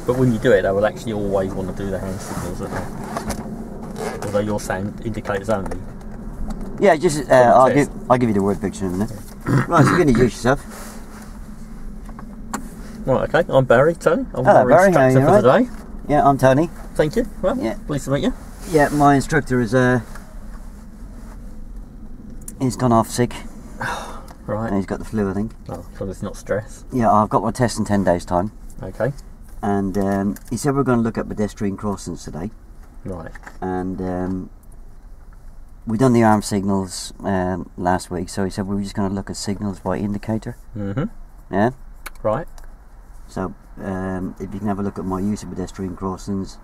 But when you do it, they will actually always want to do the hand signals, won't they? Although you're saying indicators only. Yeah, just I'll give you the word picture in a minute. Right, so you're going to introduce yourself. Right, okay. I'm Barry, Tony. I'm Hello, Barry. How are you? for today. Yeah, I'm Tony. Thank you. Well, yeah. Pleased to meet you. Yeah, my instructor is he's gone off sick. Right. And he's got the flu, I think. Oh, so it's not stress. Yeah, I've got my test in 10 days' time. Okay. And he said we're going to look at pedestrian crossings today. Right. And we done the arm signals last week, so he said we were just going to look at signals by indicator. Mm-hmm. Yeah. Right. So if you can have a look at my use of pedestrian crossings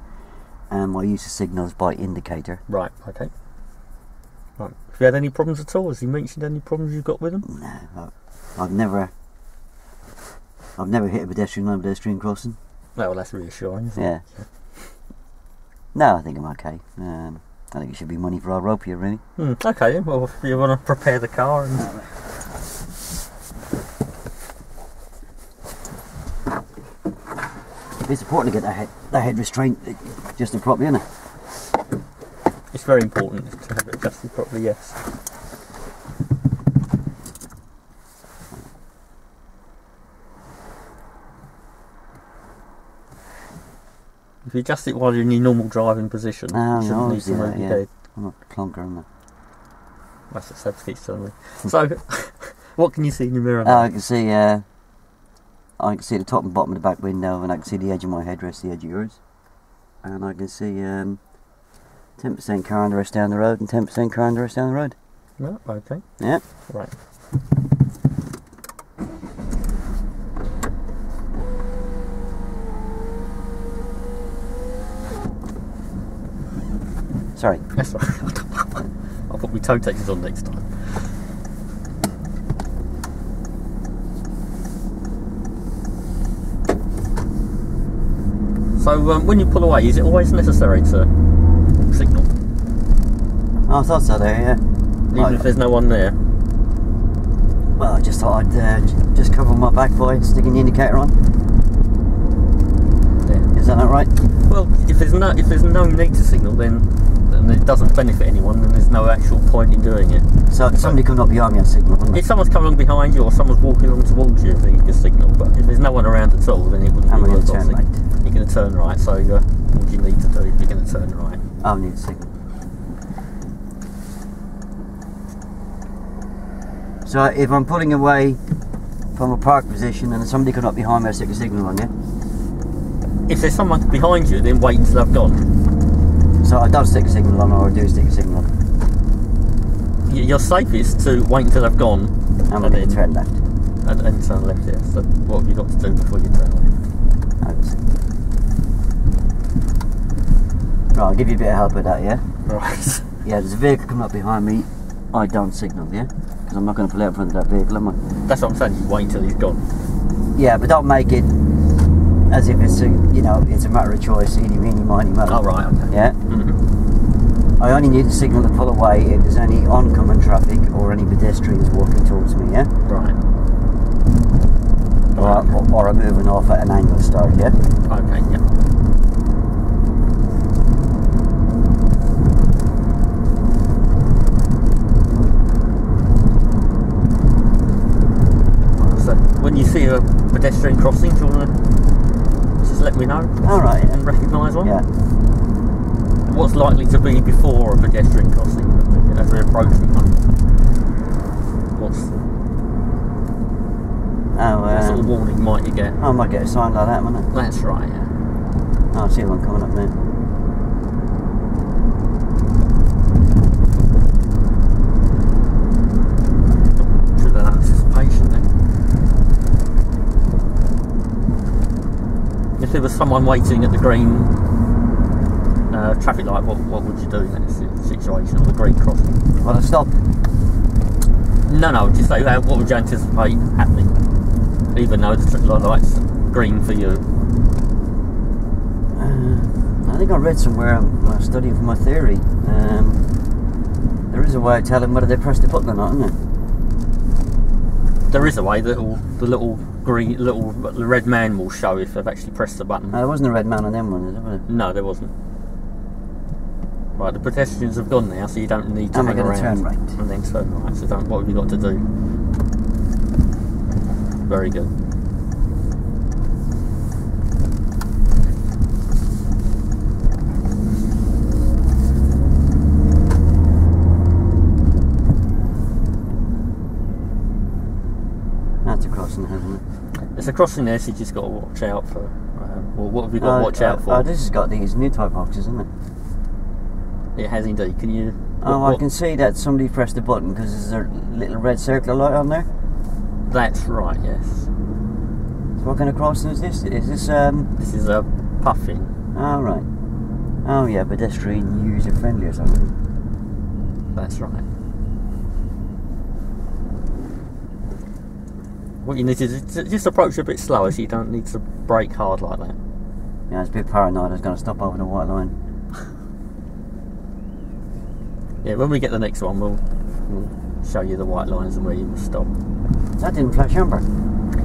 and my use of signals by indicator. Right. Okay. Right. Have you had any problems at all? Has he mentioned any problems you've got with them? No, I've never hit a pedestrian on a pedestrian crossing. Oh, well, that's reassuring, isn't it? Yeah. No, I think I'm okay. I think it should be money for our rope here, really. Okay, then. Well, if you want to prepare the car and... It's important to get that head restraint just properly, isn't it? It's very important to have it adjusted properly, yes. If you adjust it while you're in your normal driving position, you shouldn't need to move your head. I'm not a plonker, am I? That's what Seb keeps telling me. So, what can you see in your mirror now? I can see the top and bottom of the back window, and I can see the edge of my headrest, the edge of yours, and I can see 10% car under us down the road and 10% car under us down the road. No, okay. Yeah. Right. Sorry. That's right. I'll put my toe takers on next time. So when you pull away, is it always necessary to signal? I thought so there, yeah. Even if there's no one there? Well, I just thought I'd just cover my back by sticking the indicator on. Yeah. Is that not right? Well, if there's no need to signal, then it doesn't benefit anyone, then there's no actual point in doing it. So somebody comes up behind me and signal, wouldn't If someone's coming along behind you or someone's walking along towards you, then you can signal. But if there's no one around at all, then it wouldn't be worth turn right. You're going to turn right, so what do you need to do if you're going to turn right? I need to signal. So if I'm pulling away from a park position and somebody comes up behind me, I stick a signal on, yeah? If there's someone behind you, then wait until they've gone. So I don't stick a signal on, or I do stick a signal on? You're safest to wait until they've gone and then turn left. And turn left, yeah. So what have you got to do before you turn left? Right, I'll give you a bit of help with that, yeah? Right. Yeah, there's a vehicle coming up behind me, I don't signal, yeah? Because I'm not going to pull out in front of that vehicle, am I? That's what I'm saying, you wait until he's gone. Yeah, but don't make it as if it's it's a matter of choice, eeny, meeny, miny, mo. Oh, right, okay. Yeah? Mm-hmm. I only need a signal to pull away if there's any oncoming traffic or any pedestrians walking towards me, yeah? Right. Or I'm moving off at an angle start, yeah? Okay, yeah. So, when you see a pedestrian crossing, do you want to just let me know? Alright, yeah. And recognise one? Yeah. What's likely to be before a pedestrian crossing as we're approaching one? What sort of warning might you get? I might get a sign like that, mightn't I? That's right, yeah. Oh, I see one coming up there. Should have anticipation then. If there was someone waiting at the green traffic light, what would you do in that situation, or the green crossing? Well, I stopped. No, just say, what would you anticipate happening? Even though the traffic light's green for you. I think I read somewhere when I was studying for my theory, there is a way of telling whether they press the button or not, isn't There is a way that the little red man will show if they've actually pressed the button. There wasn't a red man on them ones, was there? No, there wasn't. Right, the pedestrians have gone now, so you don't need to hang around. Turn right. And then turn right. So what have you got to do? Very good. That's a crossing, hasn't it? It's a crossing there, so you just got to watch out for. Well, what have you got to watch out for? This has got these new type boxes, isn't it? It has indeed. Can you? I can see that somebody pressed the button because there's a little red circular light on there. That's right. Yes. So what kind of crossing is this? Is this This is a puffin. Oh right. Oh yeah, pedestrian user friendly or something. That's right. What you need to do is just approach a bit slower, so you don't need to brake hard like that. Yeah, I was a bit paranoid. I was going to stop over the white line. Yeah, when we get the next one, we'll show you the white lines and where you must stop. That didn't flash amber.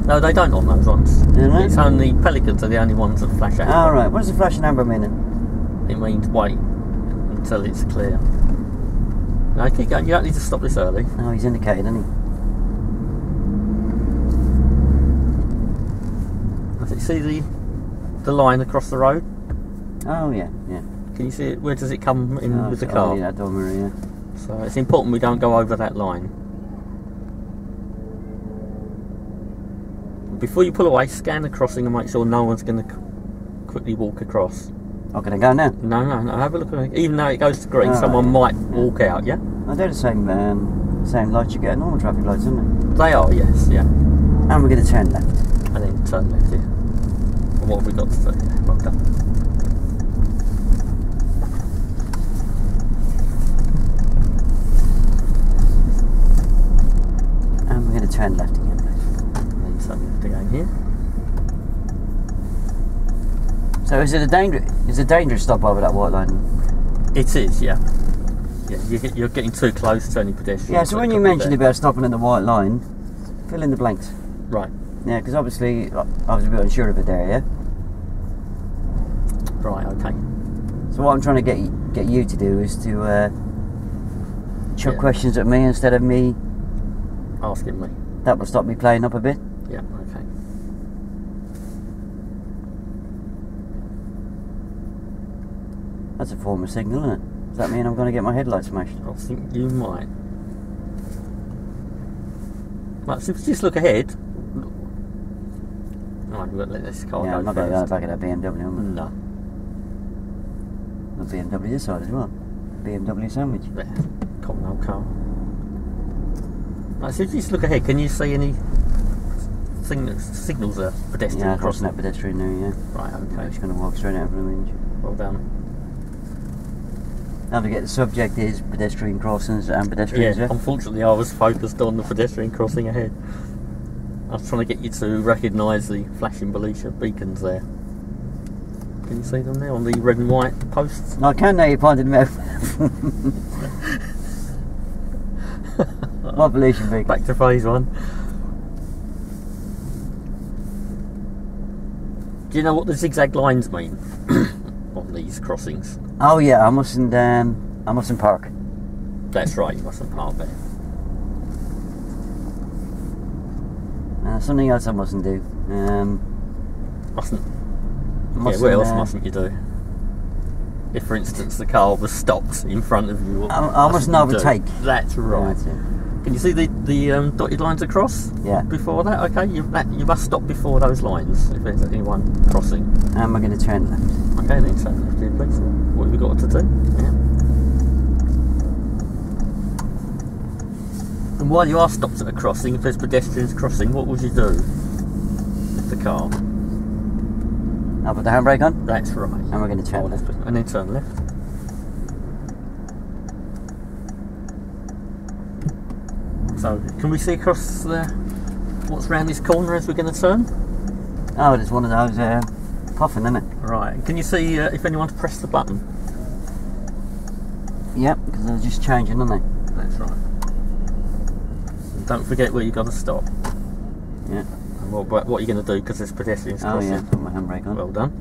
No, they don't on those ones. Didn't it? It's only pelicans are the only ones that flash amber. Oh right. What does the flashing amber mean then? It means wait until it's clear. No, keep going. You don't need to stop this early. Oh, he's indicated, isn't he? You see the line across the road? Oh yeah, yeah. Can you see it? Where does it come in with the car? Oh, yeah, that door mirror, yeah. So it's important we don't go over that line. Before you pull away, scan the crossing and make sure no one's going to quickly walk across. Oh, can I go now? No, have a look at it. Even though it goes to green, someone might walk out, yeah? Oh, they're the same lights you get at normal traffic lights, isn't it? They are, yes, yeah. And we're going to turn left. And then turn left, yeah. And what have we got to do? Yeah, well done. And we're going to turn left again. And then turn left again here. So is it a dangerous stop over that white line? It is, yeah. Yeah, you're getting too close to any pedestrians. Yeah, so when you mentioned about stopping at the white line, fill in the blanks. Right. Yeah, because obviously I was a bit unsure of it there, yeah? Right, okay. So what I'm trying to get you to do is to chuck questions at me instead of me asking me. That will stop me playing up a bit. Yeah, okay. That's a form of signal, isn't it? Does that mean I'm going to get my headlights smashed? I think you might. Right, so if you just look ahead. Right, we've got to let this car go. I'm not going to go back at that BMW, am I? No. The BMW this side as well. BMW sandwich. Yeah, common old car. Right, so if you just look ahead, can you see any signals are pedestrian yeah, crossing? that pedestrian there, yeah. Right, okay. I'm just going to walk straight out of the window. Well done. Don't forget the subject is pedestrian crossings and pedestrians. Yeah, unfortunately I was focused on the pedestrian crossing ahead. I was trying to get you to recognise the flashing beacons there. Can you see them there on the red and white posts? I can now you pointed them out. What pollution beacon? Back to phase one. Do you know what the zigzag lines mean on these crossings? Oh yeah, I mustn't park. That's right, you mustn't park there. Something else I mustn't do. Mustn't. Yeah, what else mustn't you do? If, for instance, the car was stopped in front of you, I mustn't overtake. That's right. Yeah, that's it. Can you see the dotted lines across? Yeah. Before that, okay, you must stop before those lines if there's anyone crossing. And we're going to turn left. Okay, then turn left here, please. What have we got to do? Yeah. And while you are stopped at a crossing, if there's pedestrians crossing, what would you do with the car? I'll put the handbrake on. That's right. And we're going to turn left. And then turn left. So, can we see across what's round this corner as we're going to turn? Oh, there's one of those puffing, isn't it? Right. Can you see if anyone's pressed the button? Yep, because they're just changing, aren't they? That's right. don't forget where you've got to stop. Yeah. And what are you going to do because there's pedestrians crossing? Oh yeah, put my handbrake on. Well done.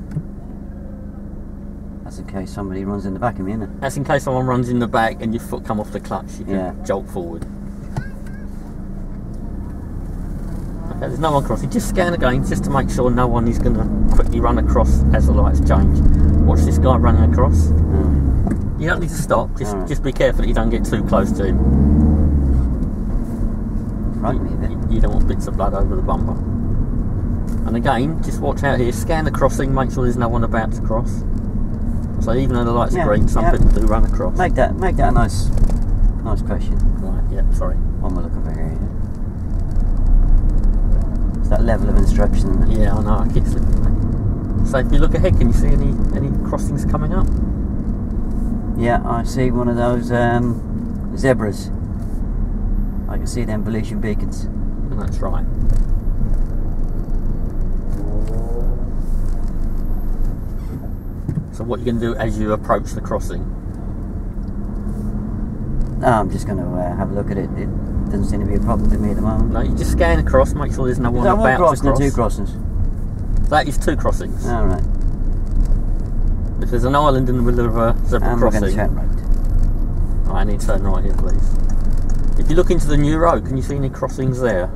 That's in case somebody runs in the back of me, isn't it? That's in case someone runs in the back and your foot come off the clutch, you can jolt forward. Okay, there's no one crossing. Just scan again, just to make sure no one is going to quickly run across as the lights change. Watch this guy running across. You don't need to stop, just be careful that you don't get too close to him. Frighten me a bit. You don't want bits of blood over the bumper. And again, just watch out here, scan the crossing, make sure there's no one about to cross. So even though the lights are green, some people do run across. Make that a nice question. Right, yeah, sorry. One more look over here. It's that level of instruction, isn't it? Yeah, I know, I keep slipping. So if you look ahead, can you see any crossings coming up? Yeah, I see one of those zebras. I can see them Belician beacons. And that's right. So what are you going to do as you approach the crossing? No, I'm just going to have a look at it. It doesn't seem to be a problem to me at the moment. No, you just scan across, make sure there's no one about to cross. Two crossings. That is 2 crossings. All right. If there's an island in the middle of a zebra crossing... we're going to turn right. Right, I need to turn right here, please. If you look into the new road, can you see any crossings there?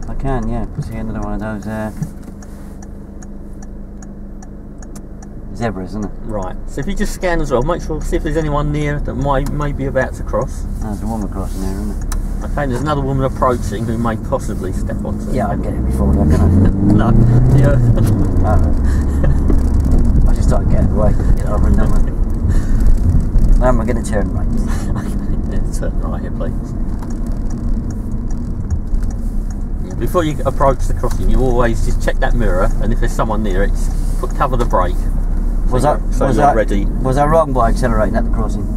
I can, yeah. See another one of those zebras, isn't it? Right. So if you just scan as well, make sure, see if there's anyone near that may be about to cross. There's a woman crossing there, isn't it? Okay, there's another woman approaching who may possibly step onto it. Yeah, I can get it before that, can I? No. Yeah. I just thought I'd get it away. Get over and done with. Now we're going to turn right. Yeah, turn right here, please. Yeah, before you approach the crossing, you always just check that mirror, and if there's someone near it, cover the brake. Was that ready? Was I wrong by accelerating at the crossing?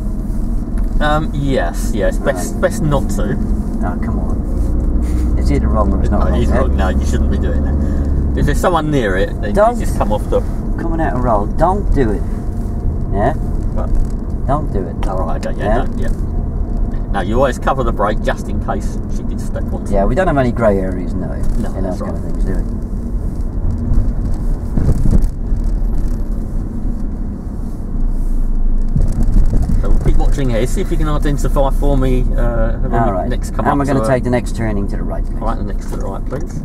Yes. Best not to. Oh, come on. It's either wrong or it's not wrong. Wrong. No, you shouldn't be doing that. If there's someone near it, then you just come off the... Coming out a roll, don't do it. Yeah? Right. Don't do it. Alright, okay, No, you always cover the brake just in case she did step onto it. Yeah, we don't have any grey areas, no. In those kind of things, do we? Watching here, see if you can identify for me next come up. And we're going to take the next turning to the right, please. Alright, the next to the right, please.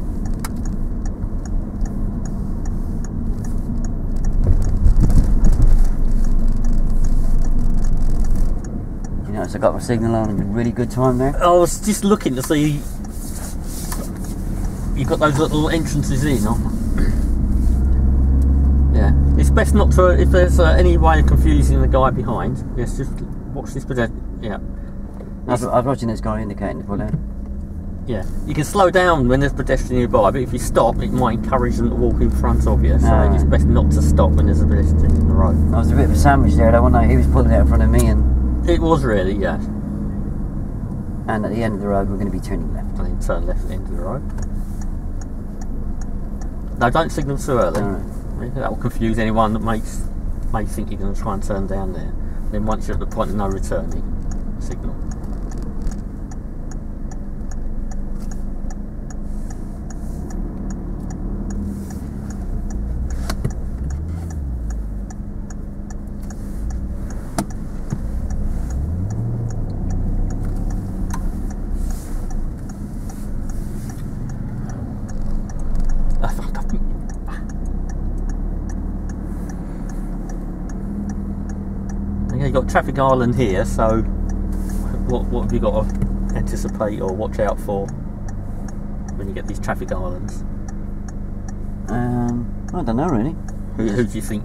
You notice I got my signal on in a really good time there? I was just looking to see. You've got those little entrances in, yeah. It's best not to, if there's any way of confusing the guy behind, yes, just watch this pedestrian. Yeah. I was watching this guy indicating to pull out. Yeah. You can slow down when there's pedestrian nearby, but if you stop, it might encourage them to walk in front of you. So it's best not to stop when there's a pedestrian in the road. I was a bit of a sandwich there, though, wasn't I? He was pulling out in front of me, and it was really, yeah. And at the end of the road, we're going to be turning left. And then turn left at the end of the road. No, don't signal too early. That will confuse anyone that may think you're going to try and turn down there. Then once you're at the point of no returning, signal. You've got traffic island here, so what have you got to anticipate or watch out for when you get these traffic islands? I don't know really. Who do you think?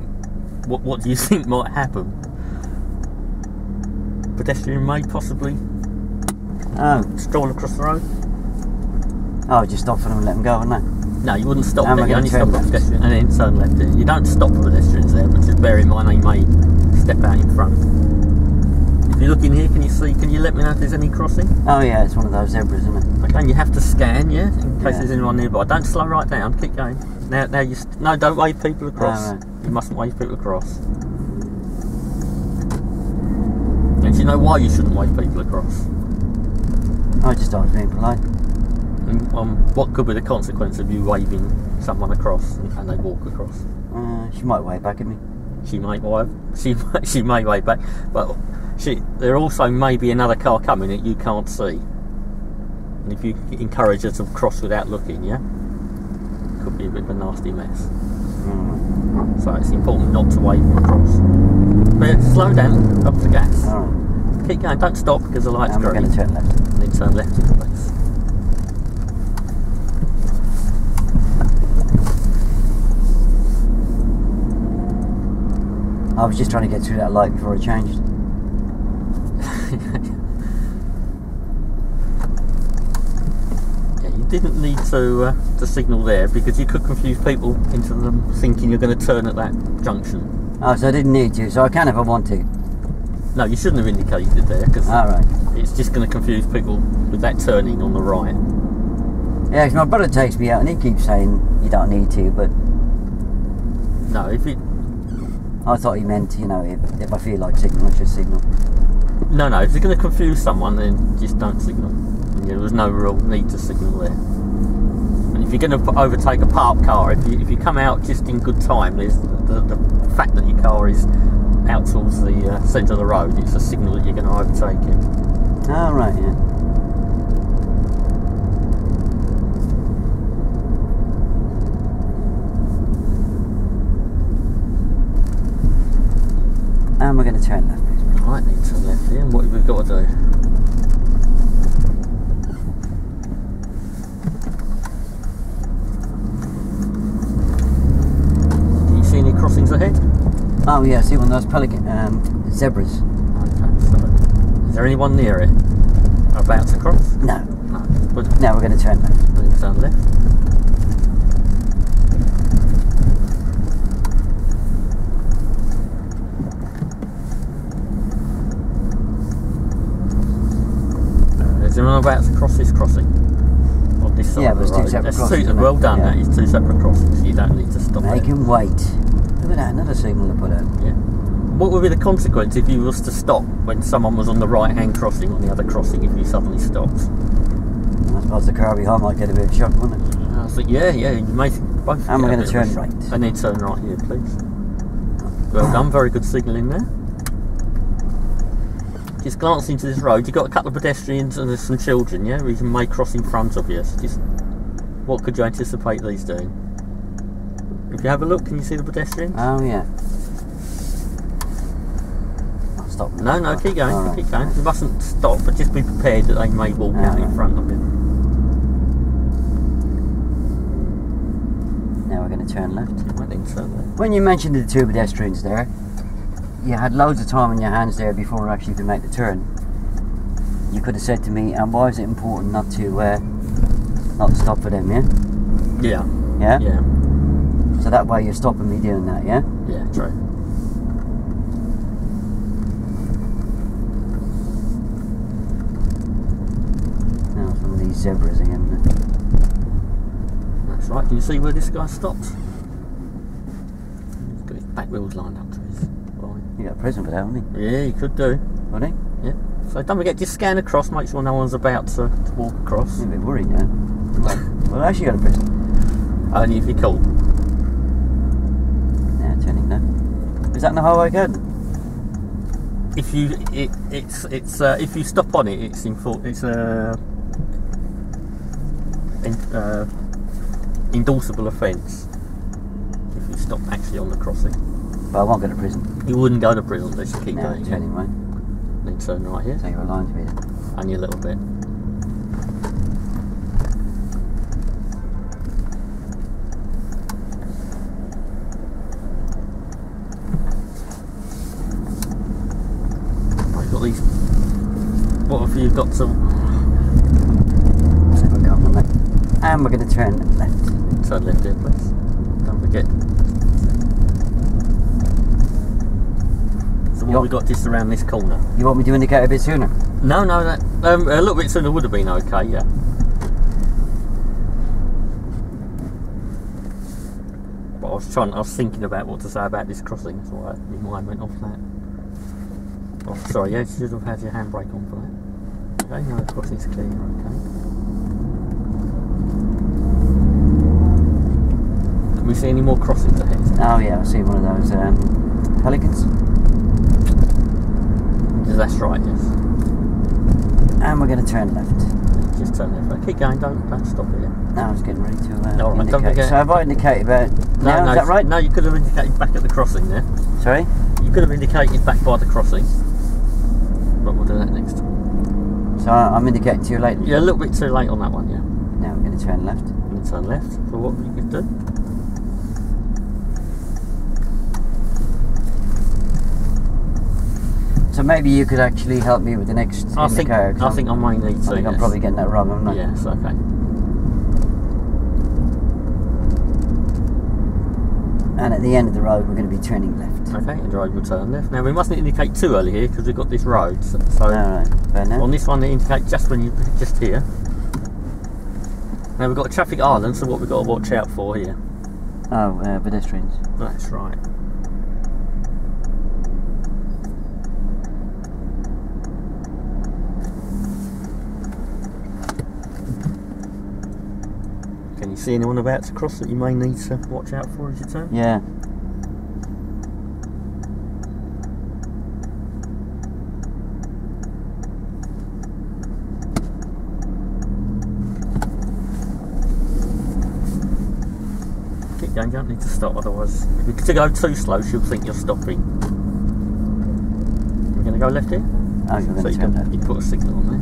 What do you think might happen? Pedestrian may possibly stroll across the road. Oh, just stop for them and let them go, wouldn't I? No, you wouldn't stop there. You only stop for pedestrian and then turn left. You don't stop for pedestrians there, but just bear in mind they may step out in front. If you look in here, can you let me know if there's any crossing? Oh yeah, it's one of those zebras, isn't it? Okay, and you have to scan, yeah, in case there's anyone nearby. Don't slow right down, keep going. Now no, don't wave people across. No, right. You mustn't wave people across. And do you know why you shouldn't wave people across? I just thought I was being polite. what could be the consequence of you waving someone across and they walk across? She might wave back at me. She may wave. She may wave back, but there also may be another car coming that you can't see. And if you encourage her to cross without looking, yeah, could be a bit of a nasty mess. So it's important not to wave across. But slow down, up the gas. Alright. Keep going, don't stop because the light's And we're green. going to turn left. And then turn left into place. I was just trying to get through that light before I changed. Yeah, you didn't need to signal there because you could confuse people into them thinking you're going to turn at that junction. Oh, so I didn't need to, so I can if I want to. No, you shouldn't have indicated there because it's just going to confuse people with that turning on the right. Yeah, 'cause my brother takes me out and he keeps saying you don't need to, but No, if it... I thought he meant, you know, if I feel like signaling, I should signal. No, if you're going to confuse someone, then just don't signal. And, there was no real need to signal there. And if you're going to overtake a parked car, if you come out just in good time, there's the fact that your car is out towards the centre of the road, it's a signal that you're going to overtake it. Oh, right, yeah. And we're going to turn left, please. Right, then turn left here, and what have we got to do? Do you see any crossings ahead? Oh, yeah, I see one of those pelican zebras. Okay, so is there anyone near it about to cross? No. No. Now we're going to turn left. We're going to turn left. Is anyone about to cross this crossing? On this side Yeah, of the there's two road? separate That's crossings, isn't well there? done, Yeah. that is two separate crossings, you don't need to stop Make there. him wait. Look at that, another signal to put out. Yeah. What would be the consequence if you was to stop when someone was on the right hand crossing on the other crossing if you suddenly stopped? I suppose the car behind might get a bit of shock, wouldn't it? I was like, yeah, you may both. And we're get a going to bit of turn a shock. right. And then turn right here, please. Well done, very good signalling there. Just glance into this road, you've got a couple of pedestrians and there's some children, yeah, who may cross in front of you. So just, what could you anticipate these doing? If you have a look, can you see the pedestrians? Oh, yeah. I'll stop. No, keep going, All right. keep going. You mustn't stop, but just be prepared that they may walk out in front of you. Now we're going to turn left. Right, then turn left. When you mentioned the two pedestrians there, you had loads of time on your hands there before you actually could make the turn. You could have said to me, and why is it important not to stop for them, yeah? Yeah. Yeah? Yeah. So that way you're stopping me doing that, yeah? Yeah, true. Now some of these zebras again. That's right. Can you see where this guy stopped? He's got his back wheels lined up to his line. You got a present for that, haven't you? Yeah, he could do. Would he? Yeah. So don't forget, just scan across, make sure no one's about to walk across. I'm a bit worried now. Well, I actually got a present. Only if you're cool. Yeah, turning left. Is that in the highway code? If you if you stop on it, it's endorsable offence. If you stop actually on the crossing, But I won't go to prison. you wouldn't go to prison unless you keep No, going. turning right. Then turn right here, So you're aligned to me then. only a little bit. Right, you've got these. What have you got to? So we're going on left. And we're going to turn left. Turn left here, please. Don't forget. So what have we got just around this corner? You want me to indicate a bit sooner? No, that a little bit sooner would have been okay, yeah. But I was thinking about what to say about this crossing, so my mind went off that. Oh, sorry, yeah, you should have had your handbrake on for that. Okay, now the crossing's clear, okay. we see any more crossings ahead? Oh yeah, I see one of those pelicans. That's right, yes. And we're going to turn left. Just turn left. Keep going, don't stop here. No, I was getting ready to All right, don't indicate. forget. So have I indicated about now, no, is that right? No, you could have indicated back at the crossing there. Sorry? You could have indicated back by the crossing. But we'll do that next. So I'm indicating to you later? Yeah, a little bit too late on that one, yeah. Now we're going to turn left. We're going to turn left. So what you could do? So maybe you could actually help me with the next indicator. I think I may need to. I think I'm probably getting that wrong, am I? Yes, okay. And at the end of the road, we're going to be turning left. Okay, and the road will turn left. Now we mustn't indicate too early here because we've got this road. So Alright, fair enough. on this one, they indicate just when you're just here. Now we've got a traffic island, so what we've got to watch out for here? Oh, pedestrians. That's right. Can you see anyone about to cross that you may need to watch out for as you turn? Yeah. Keep going, you don't need to stop, otherwise if you to go too slow she'll think you're stopping. You're going to go left here? Oh, you're going to turn left. You put a signal on there.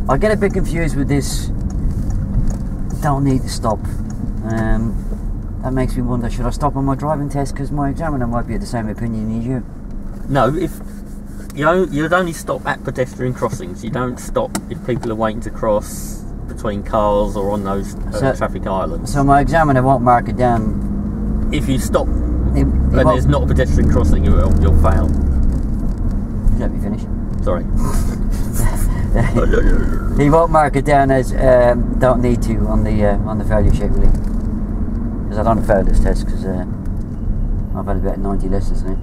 I get a bit confused with this. Don't need to stop. That makes me wonder, should I stop on my driving test? Because my examiner might be of the same opinion as you. No, if you'd only stop at pedestrian crossings. You don't stop if people are waiting to cross between cars or on those traffic islands. So my examiner won't mark it down. If you stop and there's not a pedestrian crossing, you'll fail. Let me finish. Sorry. He won't mark it down as don't need to on the failure sheet, really. Because I don't fail this test because I've had about 90 lessons now.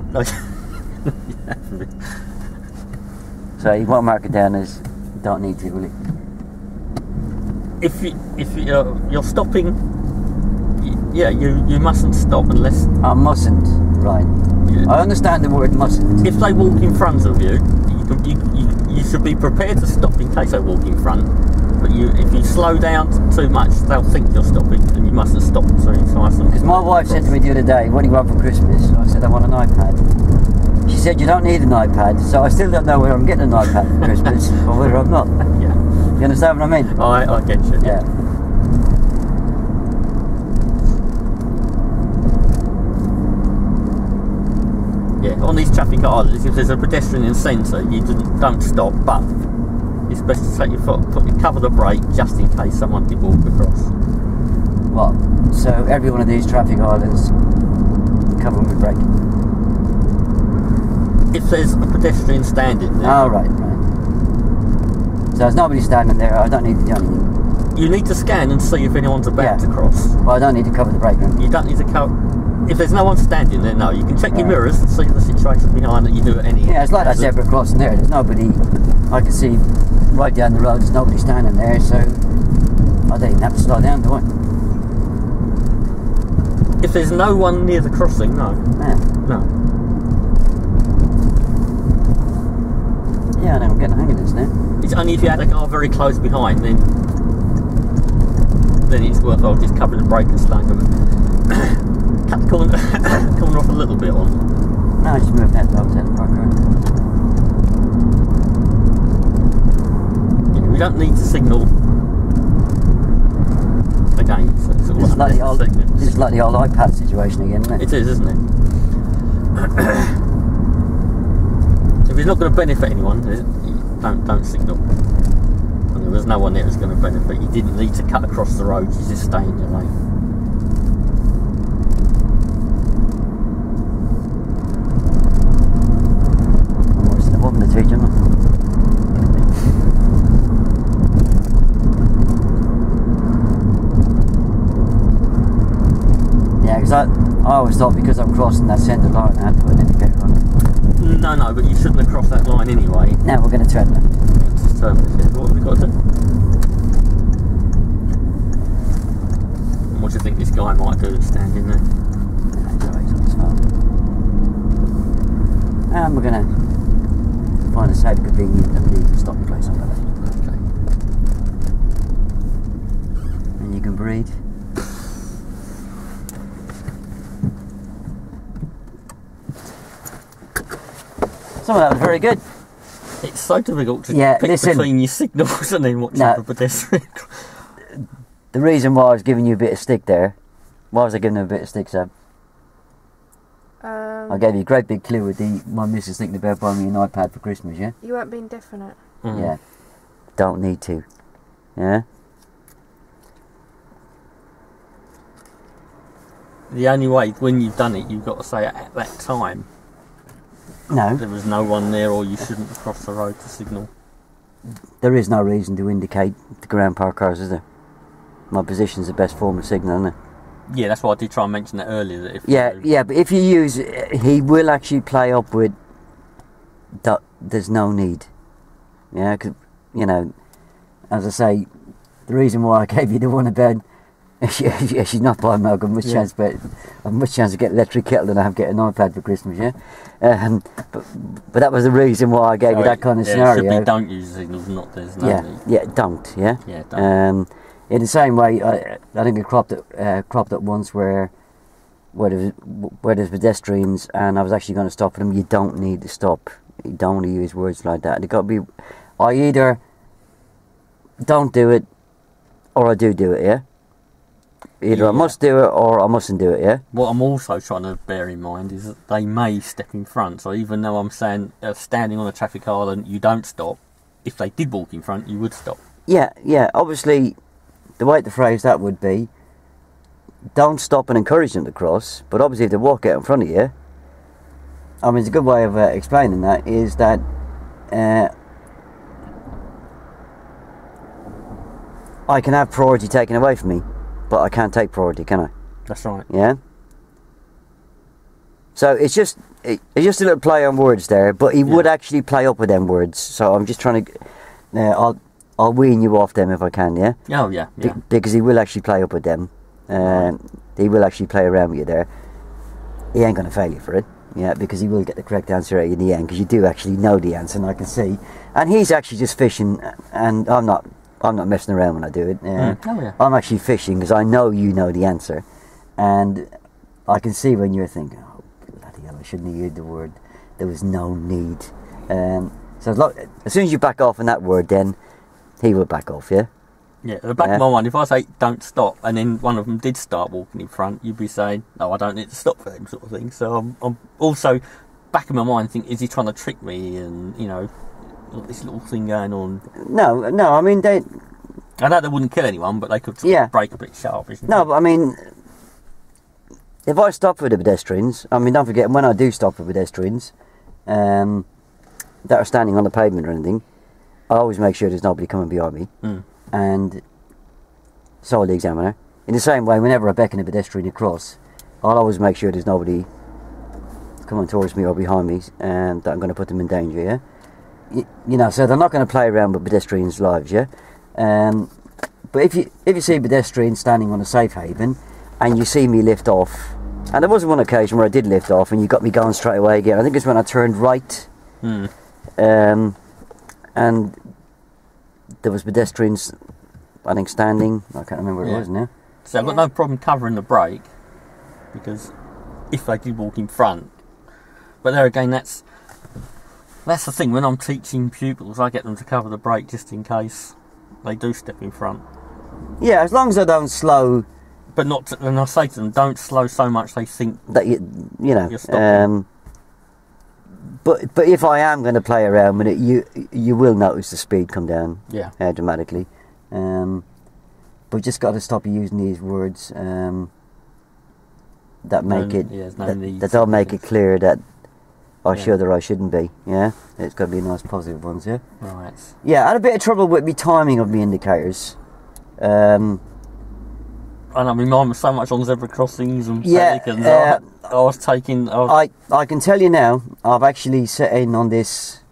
So he won't mark it down as don't need to, will he? If you're stopping, yeah, you mustn't stop unless I mustn't, right? Yeah. I understand the word mustn't. If they walk in front of you, you should be prepared to stop in case they walk in front. But if you slow down too much, they'll think you're stopping, and you mustn't stop too fast. Because my wife said to me the other day, "What do you want for Christmas?" I said, "I want an iPad." She said, "You don't need an iPad," so I still don't know whether I'm getting an iPad for Christmas or whether I'm not. Yeah. You understand what I mean? I get you. Yeah. Yeah, on these traffic islands, if there's a pedestrian in the centre, you don't stop, but it's best to take your foot, cover the brake just in case someone did walk across. What? So every one of these traffic islands, cover them with brake? If there's a pedestrian standing there. Oh, right. So there's nobody standing there, I don't need to do anything. You need to scan and see if anyone's about to cross. Well, I don't need to cover the brake, then. You don't need to cover... If there's no one standing there, no. You can check your mirrors and see the situation behind that you do at any... Yeah, it's like that zebra crossing there. There's nobody... I can see right down the road, there's nobody standing there, so I don't even have to slow down, do I? If there's no one near the crossing, no. Yeah. No. Yeah, I know, I'm getting the hang of this now. It's only if you had a car very close behind, then it's worthwhile just covering the brake and slowing them. Cut the corner, corner off a little bit on. No, I just moved that to the park road. Yeah, we don't need to signal again. So it's like the old iPad situation again, isn't it? It is, isn't it? If it's not going to benefit anyone, don't signal. And there was no one there who's going to benefit. You didn't need to cut across the road. You just stay in your lane. Yeah, because I always thought because I'm crossing that centre line I had to put an indicator on it. No, but you shouldn't have crossed that line anyway. Now we're going to turn left. Let's just turn this here. What have we got to do? stopping place on that. Okay. And you can breathe. Some of that was very good. It's so difficult to pick listen, between your signals and then watching the pedestrian. The reason why I was giving you a bit of stick there, why was I giving him a bit of stick, Sam? I gave you a great big clue with my missus thinking about buying me an iPad for Christmas, yeah? You weren't being definite. Mm. Yeah. Don't need to. Yeah? The only way, when you've done it, you've got to say at that time No. there was no one there or you shouldn't cross the road to signal. There is no reason to indicate the ground park cars, is there? My position's the best form of signal, isn't it? Yeah, that's why I did try and mention that earlier. That if Yeah, but if you use, he will actually play up with, there's no need. Yeah, 'cause, you know, as I say, the reason why I gave you the one about, she's not buying milk, I've much chance to get an electric kettle than I have get an iPad for Christmas, yeah? But that was the reason why I gave you that kind of scenario. It should be don't use signals, not there's no need. Yeah, don't, yeah? Yeah, don't. In the same way, I think it cropped up once where there's pedestrians and I was actually going to stop them. You don't need to stop. You don't want to use words like that. It got to be, I either don't do it or I do it, yeah? Either I must do it or I mustn't do it, yeah? What I'm also trying to bear in mind is that they may step in front. So even though I'm saying standing on a traffic island, you don't stop. If they did walk in front, you would stop. Yeah. Obviously, the way to phrase that would be, don't stop and encourage them to cross. But obviously, if they walk out in front of you, I mean, it's a good way of explaining that is that I can have priority taken away from me, but I can't take priority, can I? That's right. Yeah. So it's just a little play on words there, but he would actually play up with them words. So I'm just trying to, I'll wean you off them if I can, yeah. Oh yeah. Because he will actually play up with them. He will actually play around with you there. He ain't going to fail you for it, yeah, because he will get the correct answer out in the end, because you do actually know the answer, and I can see. And he's actually just fishing, and I'm not messing around when I do it. I'm actually fishing because I know you know the answer, and I can see when you're thinking, oh bloody hell, I shouldn't have used the word. There was no need. So as soon as you back off on that word, then he will back off. Yeah. Yeah. At the back of my mind, if I say don't stop, and then one of them did start walking in front, you'd be saying, no, I don't need to stop for them, sort of thing. So I'm also back in my mind thinking, is he trying to trick me? And you know, this little thing going on. No. I mean, I know they wouldn't kill anyone, but they could break a bit sharp. No, but I mean, if I stop for the pedestrians, I mean, don't forget, when I do stop for pedestrians that are standing on the pavement or anything, I always make sure there's nobody coming behind me. And so will the examiner. In the same way, whenever I beckon a pedestrian across, I'll always make sure there's nobody coming towards me or behind me, and that I'm going to put them in danger, yeah? You know, so they're not going to play around with pedestrians' lives, yeah? But if you see a pedestrian standing on a safe haven and you see me lift off, and there was one occasion where I did lift off and you got me going straight away again. I think it's when I turned right, and there was pedestrians, I think, standing. I can't remember what it was now. So I've got no problem covering the brake, because if they did walk in front, but there again, that's the thing. When I'm teaching pupils, I get them to cover the brake just in case they do step in front. Yeah, as long as they don't slow. But not. And I say to them, don't slow so much they think that you know. You're stopping. But if I am going to play around with it, you will notice the speed come down. Yeah. Dramatically. But just got to stop using these words that make that don't make it clear that I should or I shouldn't be. Yeah, it's got to be nice positive ones. Yeah. Right. Yeah, I had a bit of trouble with me timing of my indicators. And I mean, mine was so much on zebra crossings and pelicans. I was taking. I can tell you now, I've actually set in on this,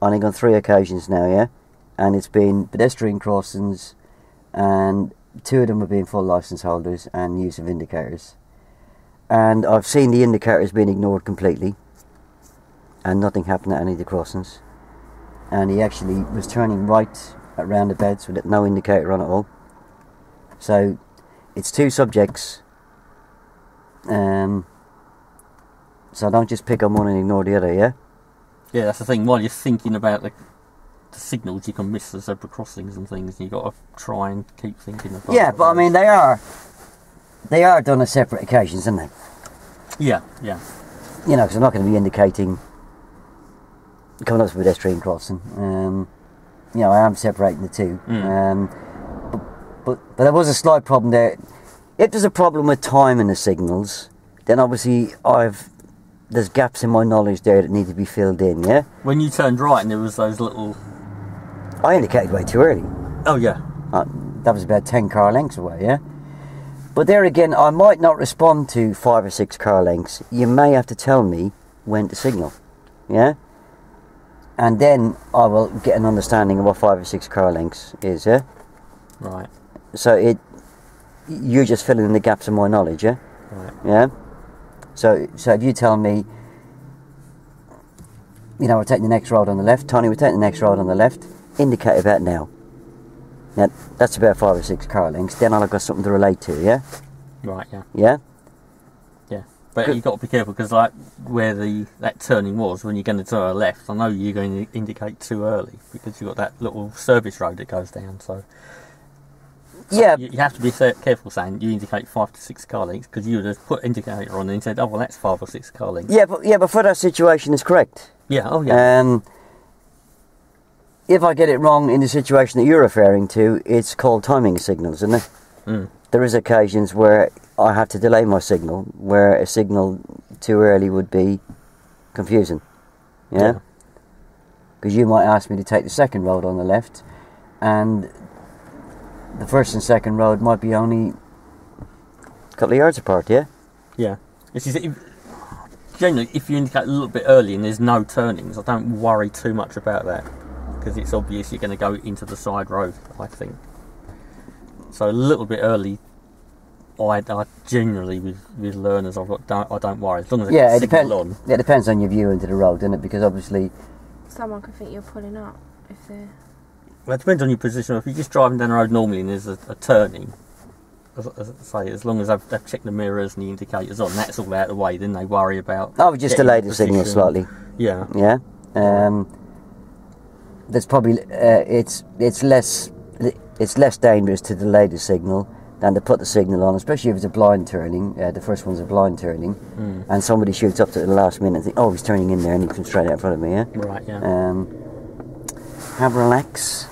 I think on 3 occasions now, yeah, and it's been pedestrian crossings, and 2 of them have been full licence holders and use of indicators, and I've seen the indicators being ignored completely, and nothing happened at any of the crossings. and he actually was turning right at roundabouts with no indicator on at all. So it's two subjects, so don't just pick on one and ignore the other, yeah? Yeah, that's the thing. While you're thinking about the signals, you can miss the zebra crossings and things, and you've got to try and keep thinking about. Yeah, but I mean, they are done at separate occasions, aren't they? Yeah, yeah. You know, because I'm not going to be indicating coming up to a pedestrian crossing. You know, I am separating the two. But there was a slight problem there. If there's a problem with time in the signals, then obviously there's gaps in my knowledge there that need to be filled in, yeah? When you turned right and there was those little... I indicated way too early. Oh, yeah. That was about 10 car lengths away, yeah? But there again, I might not respond to 5 or 6 car lengths. You may have to tell me when to signal, yeah? And then I will get an understanding of what 5 or 6 car lengths is, yeah? Right. So you're just filling in the gaps in my knowledge, yeah? Right. Yeah? So if you tell me, you know, we're taking the next road on the left, Tony, we're taking the next road on the left, indicate about now. Now, that's about 5 or 6 car lengths, then I've got something to relate to, yeah? Right, yeah. Yeah? Yeah. But you've got to be careful, because like where that turning was, when you're going to turn left, I know you're going to indicate too early, because you've got that little service road that goes down, so yeah. You have to be careful saying you indicate 5 to 6 car lengths, because you would have put indicator on and said, oh, well, that's 5 or 6 car lengths. Yeah, but for that situation, it's correct. Yeah, oh yeah. If I get it wrong in the situation that you're referring to, it's called timing signals, isn't it? There is occasions where I have to delay my signal, where a signal too early would be confusing. Yeah? Because you might ask me to take the second road on the left, and the first and second road might be only a couple of yards apart, yeah? Yeah. Generally, if you indicate a little bit early and there's no turnings, I don't worry too much about that, because it's obvious you're going to go into the side road, I think. So a little bit early, I generally with learners, I don't worry, as long as it's signal on. Yeah, it depends on your view into the road, doesn't it? Because obviously someone could think you're pulling up if they're... Well, it depends on your position. If you're just driving down the road normally and there's a turning, as long as they've checked the mirrors and the indicators on, that's all out of the way, then they worry about... I would just delay the signal slightly. Yeah. Yeah? There's probably... it's less dangerous to delay the signal than to put the signal on, especially if it's a blind turning. The first one's a blind turning, and somebody shoots up to the last minute and think, oh, he's turning in there, and he comes straight out in front of me, yeah? Right, yeah. Have a relax.